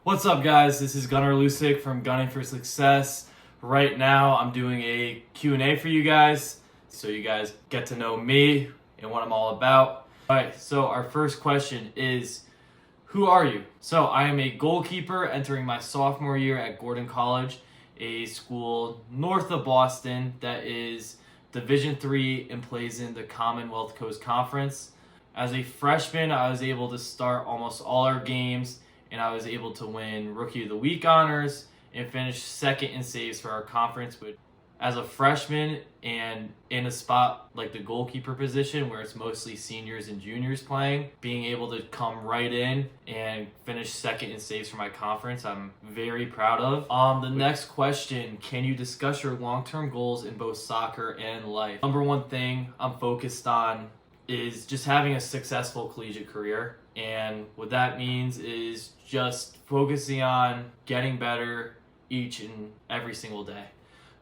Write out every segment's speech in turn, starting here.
What's up, guys? This is Gunnar Lusick from Gunning for Success. Right now, I'm doing a Q&A for you guys, so you guys get to know me and what I'm all about. All right, so our first question is, who are you? So I am a goalkeeper entering my sophomore year at Gordon College, a school north of Boston that is Division III and plays in the Commonwealth Coast Conference. As a freshman, I was able to start almost all our games, and I was able to win Rookie of the Week honors and finish second in saves for our conference. Which, as a freshman and in a spot like the goalkeeper position where it's mostly seniors and juniors playing, being able to come right in and finish second in saves for my conference, I'm very proud of. The next question, can you discuss your long-term goals in both soccer and life? Number one thing I'm focused on is just having a successful collegiate career. And what that means is just focusing on getting better each and every single day.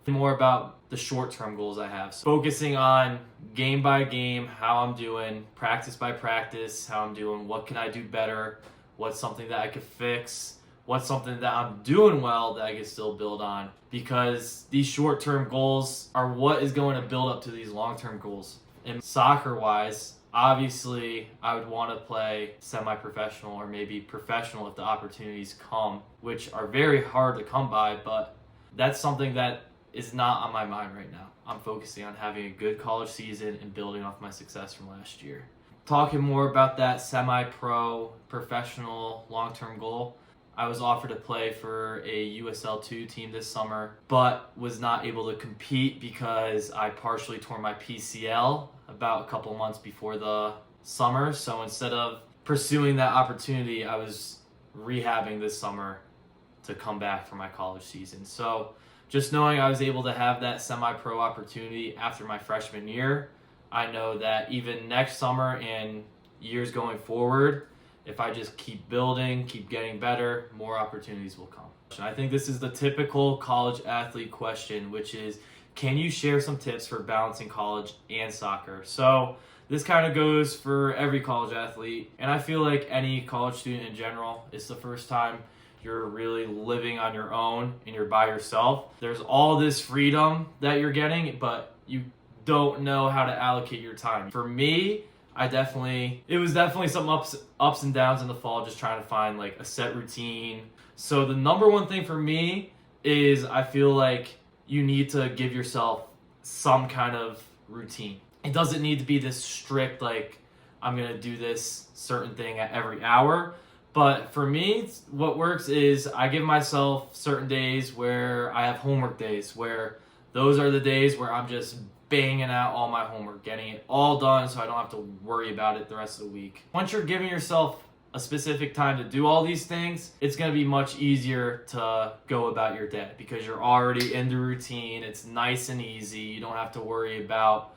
More about the short-term goals I have. So focusing on game by game, how I'm doing, practice by practice, how I'm doing, what can I do better, what's something that I could fix, what's something that I'm doing well that I can still build on. Because these short-term goals are what is going to build up to these long-term goals. And soccer-wise, obviously, I would want to play semi-professional or maybe professional if the opportunities come, which are very hard to come by, but that's something that is not on my mind right now. I'm focusing on having a good college season and building off my success from last year. Talking more about that semi-pro, professional, long-term goal, I was offered to play for a USL2 team this summer, but was not able to compete because I partially tore my PCL about a couple months before the summer. So instead of pursuing that opportunity, I was rehabbing this summer to come back for my college season. So just knowing I was able to have that semi-pro opportunity after my freshman year, I know that even next summer and years going forward, if I just keep building, keep getting better, more opportunities will come. I think this is the typical college athlete question, which is, can you share some tips for balancing college and soccer? So this kind of goes for every college athlete, and I feel like any college student in general, it's the first time you're really living on your own and you're by yourself. There's all this freedom that you're getting, but you don't know how to allocate your time. For me, it was definitely some ups and downs in the fall, just trying to find like a set routine. So the number one thing for me is I feel like you need to give yourself some kind of routine. It doesn't need to be this strict, like, I'm going to do this certain thing at every hour. But for me, what works is I give myself certain days where I have homework days, where those are the days where I'm just banging out all my homework, getting it all done so I don't have to worry about it the rest of the week. Once you're giving yourself a specific time to do all these things, it's going to be much easier to go about your day because you're already in the routine. It's nice and easy. You don't have to worry about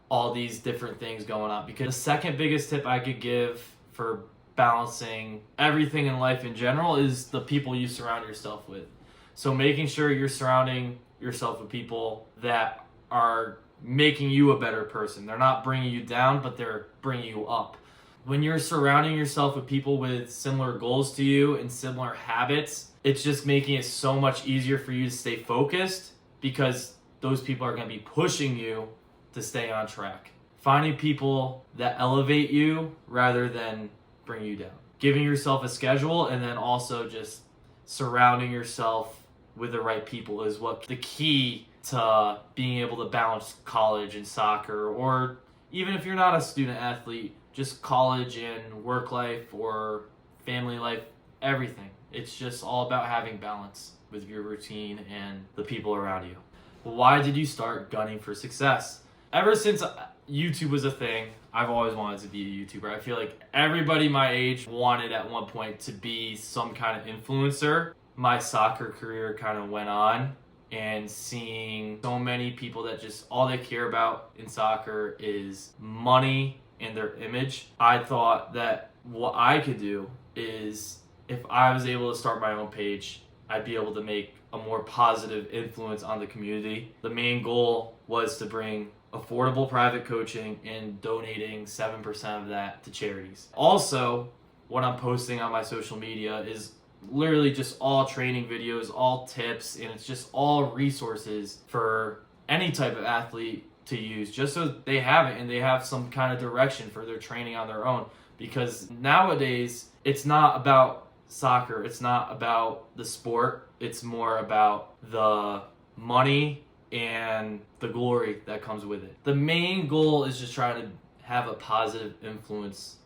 all these different things going on. Because the second biggest tip I could give for balancing everything in life in general is the people you surround yourself with. So making sure you're surrounding yourself with people that are making you a better person. They're not bringing you down, but they're bringing you up. When you're surrounding yourself with people with similar goals to you and similar habits, it's just making it so much easier for you to stay focused because those people are going to be pushing you to stay on track. Finding people that elevate you rather than bring you down. Giving yourself a schedule and then also just surrounding yourself with the right people is what the key to being able to balance college and soccer, or even if you're not a student athlete, just college and work life or family life, everything. It's just all about having balance with your routine and the people around you. Why did you start Gunning for Success? Ever since YouTube was a thing, I've always wanted to be a YouTuber. I feel like everybody my age wanted at one point to be some kind of influencer. My soccer career kind of went on, and seeing so many people that just all they care about in soccer is money and their image, I thought that what I could do is, if I was able to start my own page, I'd be able to make a more positive influence on the community. The main goal was to bring affordable private coaching and donating 7% of that to charities. Also, what I'm posting on my social media is literally just all training videos, all tips, and it's just all resources for any type of athlete to use, just so they have it and they have some kind of direction for their training on their own. Because nowadays, it's not about soccer, it's not about the sport, it's more about the money and the glory that comes with it. The main goal is just trying to have a positive influence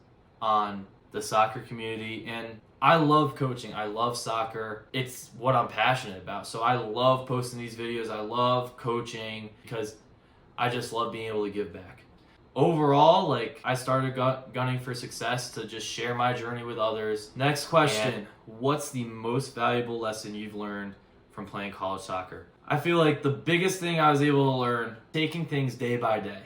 on the soccer community. And I love coaching, I love soccer, it's what I'm passionate about. So I love posting these videos, I love coaching, because I just love being able to give back. Overall, like, I started gunning for success to just share my journey with others. Next question, what's the most valuable lesson you've learned from playing college soccer? I feel like the biggest thing I was able to learn, taking things day by day.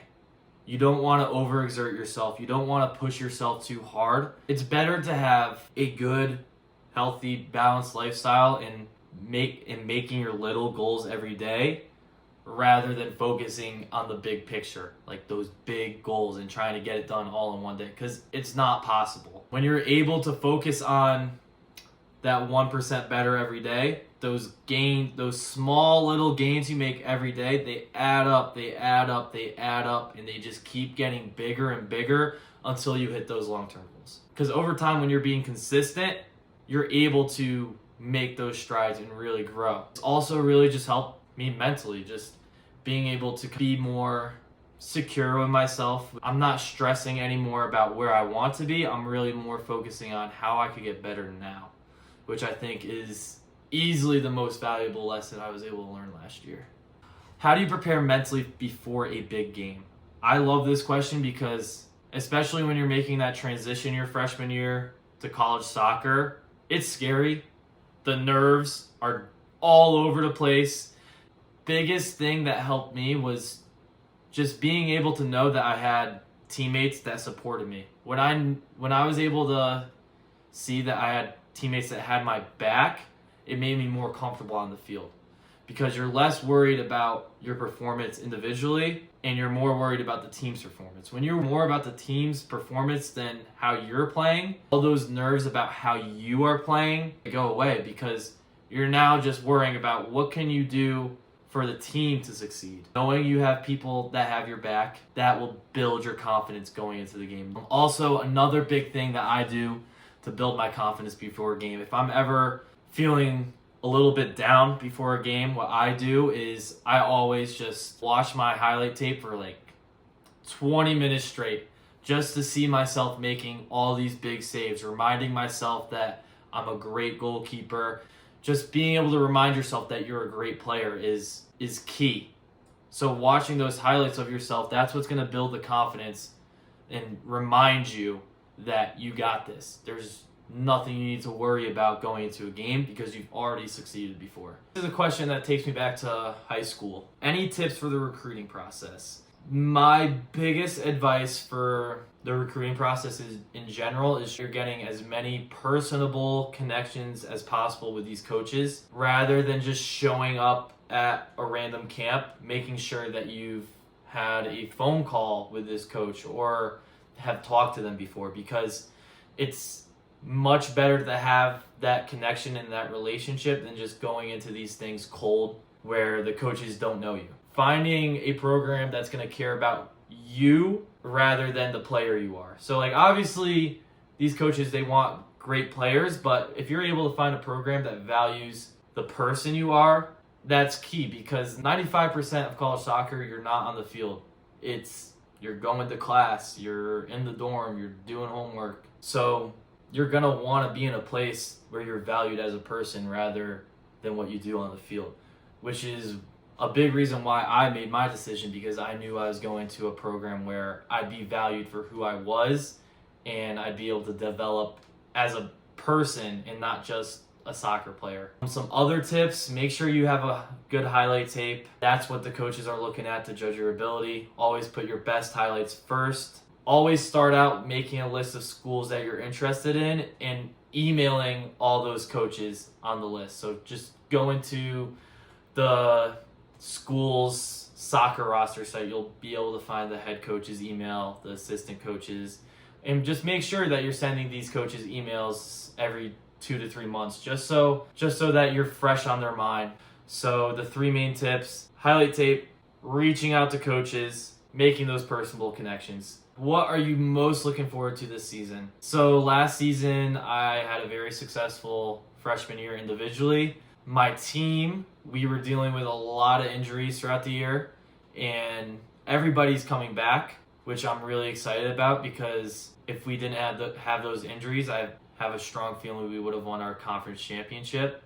You don't want to overexert yourself. You don't want to push yourself too hard. It's better to have a good, healthy, balanced lifestyle and making your little goals every day, rather than focusing on the big picture, like those big goals and trying to get it done all in one day, because it's not possible. When you're able to focus on that 1% better every day, those small little gains you make every day, they add up, and they just keep getting bigger and bigger until you hit those long-term goals. Because over time, when you're being consistent, you're able to make those strides and really grow. It's also really just helped me mentally, just being able to be more secure with myself. I'm not stressing anymore about where I want to be. I'm really more focusing on how I could get better now, which I think is easily the most valuable lesson I was able to learn last year. How do you prepare mentally before a big game? I love this question because, especially when you're making that transition your freshman year to college soccer, it's scary. The nerves are all over the place. Biggest thing that helped me was just being able to know that I had teammates that supported me. When I was able to see that I had teammates that had my back, it made me more comfortable on the field, because you're less worried about your performance individually and you're more worried about the team's performance. When you're more about the team's performance than how you're playing, all those nerves about how you are playing go away, because you're now just worrying about what can you do for the team to succeed. Knowing you have people that have your back, that will build your confidence going into the game. Also, another big thing that I do to build my confidence before a game, if I'm ever feeling a little bit down before a game, what I do is I always just watch my highlight tape for like 20 minutes straight, just to see myself making all these big saves, reminding myself that I'm a great goalkeeper. Just being able to remind yourself that you're a great player is key. So watching those highlights of yourself, that's what's going to build the confidence and remind you that you got this. There's nothing you need to worry about going into a game because you've already succeeded before. This is a question that takes me back to high school. Any tips for the recruiting process? My biggest advice for the recruiting process is, in general, is you're getting as many personable connections as possible with these coaches, rather than just showing up at a random camp, making sure that you've had a phone call with this coach or have talked to them before, because it's much better to have that connection and that relationship than just going into these things cold where the coaches don't know you. Finding a program that's going to care about you rather than the player you are. So, like, obviously these coaches, they want great players, but if you're able to find a program that values the person you are, that's key, because 95% of college soccer, you're not on the field. You're going to class, you're in the dorm, you're doing homework. So you're going to want to be in a place where you're valued as a person rather than what you do on the field, which is a big reason why I made my decision, because I knew I was going to a program where I'd be valued for who I was and I'd be able to develop as a person and not just a soccer player. Some other tips: make sure you have a good highlight tape. That's what the coaches are looking at to judge your ability. Always put your best highlights first. Always start out making a list of schools that you're interested in and emailing all those coaches on the list. So just go into the school's soccer roster site. You'll be able to find the head coach's email, the assistant coaches, and just make sure that you're sending these coaches emails every 2 to 3 months, just so that you're fresh on their mind. So the 3 main tips: highlight tape, reaching out to coaches, making those personal connections. What are you most looking forward to this season? So last season, I had a very successful freshman year individually. My team, we were dealing with a lot of injuries throughout the year, and everybody's coming back, which I'm really excited about, because if we didn't have those injuries, I have a strong feeling we would have won our conference championship.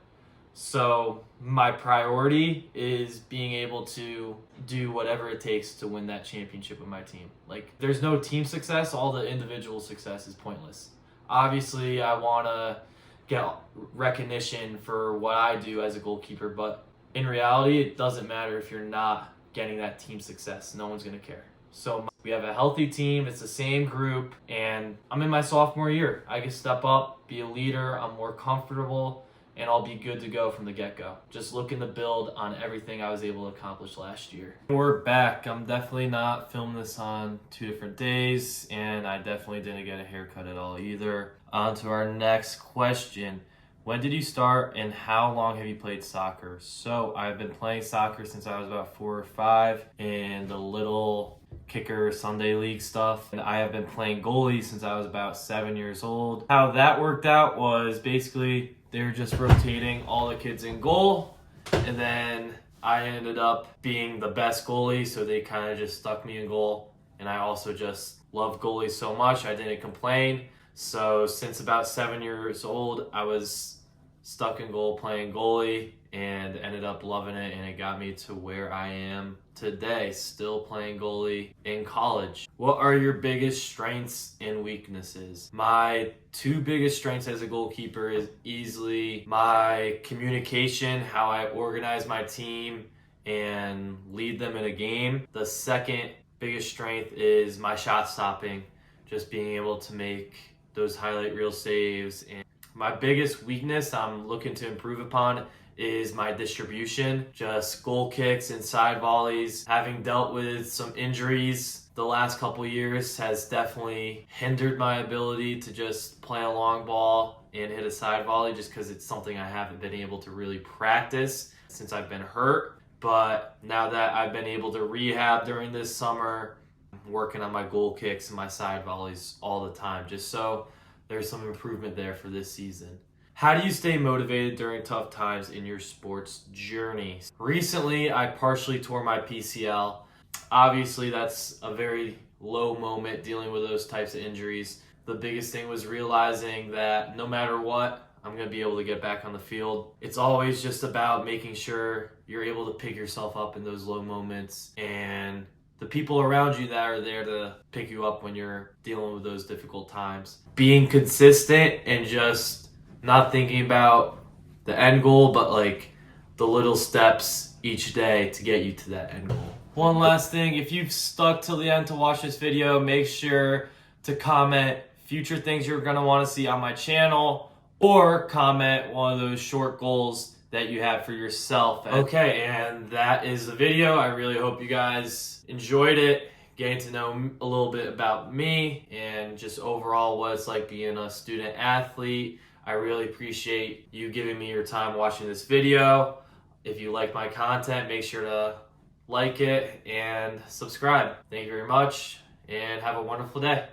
So my priority is being able to do whatever it takes to win that championship with my team. Like, there's no team success. All the individual success is pointless. Obviously, I want to get recognition for what I do as a goalkeeper, but in reality, it doesn't matter if you're not getting that team success. No one's going to care. So we have a healthy team. It's the same group, and I'm in my sophomore year. I can step up, be a leader. I'm more comfortable, and I'll be good to go from the get-go. Just looking to build on everything I was able to accomplish last year. We're back. I'm definitely not filming this on 2 different days, and I definitely didn't get a haircut at all either. On to our next question. When did you start, and how long have you played soccer? So I've been playing soccer since I was about 4 or 5 in the little kicker Sunday league stuff. And I have been playing goalie since I was about 7 years old. How that worked out was basically they were just rotating all the kids in goal, and then I ended up being the best goalie, so they kind of just stuck me in goal. And I also just love goalies so much, I didn't complain. So since about 7 years old, I was stuck in goal playing goalie and ended up loving it, and it got me to where I am today, still playing goalie in college. What are your biggest strengths and weaknesses? My 2 biggest strengths as a goalkeeper is easily my communication, how I organize my team and lead them in a game. The second biggest strength is my shot stopping, just being able to make those highlight reel saves. And my biggest weakness I'm looking to improve upon is my distribution, just goal kicks and side volleys. Having dealt with some injuries the last couple years has definitely hindered my ability to just play a long ball and hit a side volley, just because it's something I haven't been able to really practice since I've been hurt. But now that I've been able to rehab during this summer, I'm working on my goal kicks and my side volleys all the time, just so there's some improvement there for this season. How do you stay motivated during tough times in your sports journey? Recently, I partially tore my PCL. Obviously, that's a very low moment dealing with those types of injuries. The biggest thing was realizing that no matter what, I'm going to be able to get back on the field. It's always just about making sure you're able to pick yourself up in those low moments, and the people around you that are there to pick you up when you're dealing with those difficult times. Being consistent and just not thinking about the end goal, but like the little steps each day to get you to that end goal. One last thing, if you've stuck till the end to watch this video, make sure to comment future things you're gonna wanna see on my channel, or comment one of those short goals that you have for yourself. Okay, and that is the video. I really hope you guys enjoyed it, getting to know a little bit about me and just overall what it's like being a student athlete. I really appreciate you giving me your time watching this video. If you like my content, make sure to like it and subscribe. Thank you very much, and have a wonderful day.